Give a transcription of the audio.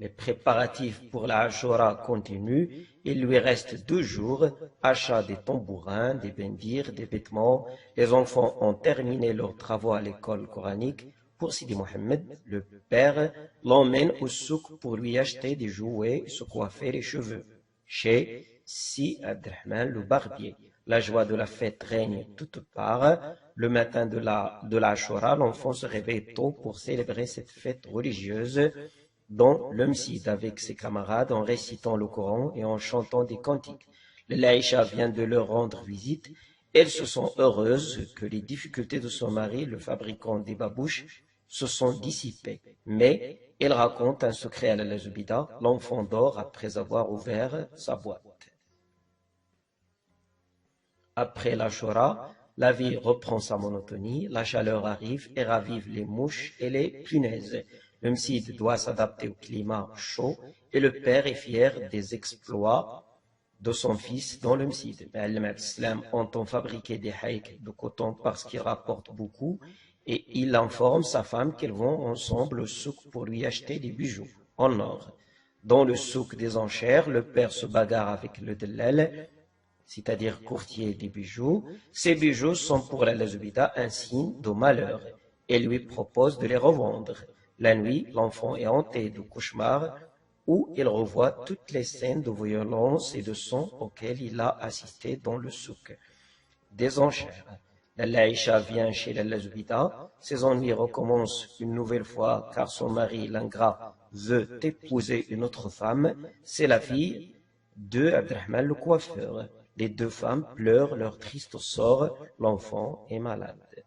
Les préparatifs pour la Ashura continuent. Il lui reste 2 jours. Achat des tambourins, des bendirs, des vêtements. Les enfants ont terminé leurs travaux à l'école coranique. Pour Sidi Mohammed, le père l'emmène au souk pour lui acheter des jouets et se coiffer les cheveux. Chez Si Abdelrahman, le barbier. La joie de la fête règne toute part. Le matin de la Ashura, l'enfant se réveille tôt pour célébrer cette fête religieuse dans le Msid avec ses camarades en récitant le Coran et en chantant des cantiques. Le Laïcha vient de leur rendre visite. Elles se sont heureuses que les difficultés de son mari, le fabricant des babouches, se sont dissipées. Mais elle raconte un secret à la Zubida. L'enfant dort après avoir ouvert sa boîte. Après l'Ashura, la vie reprend sa monotonie, la chaleur arrive et ravive les mouches et les punaises. Le Msid doit s'adapter au climat chaud et le père est fier des exploits de son fils dans le Msid. Al-Islam entend fabriquer des haïks de coton parce qu'il rapporte beaucoup et il informe sa femme qu'elles vont ensemble au souk pour lui acheter des bijoux en or. Dans le souk des enchères, le père se bagarre avec le dellal, c'est-à-dire courtier des bijoux. Ces bijoux sont pour la Zubida un signe de malheur et lui propose de les revendre. La nuit, l'enfant est hanté de cauchemars où il revoit toutes les scènes de violence et de sang auxquelles il a assisté dans le souk des enchères. Laïcha vient chez la Zubida. Ses ennuis recommencent une nouvelle fois car son mari, l'ingrat, veut épouser une autre femme. C'est la fille de Abdelrahman le coiffeur. Les 2 femmes pleurent leur triste sort. L'enfant est malade.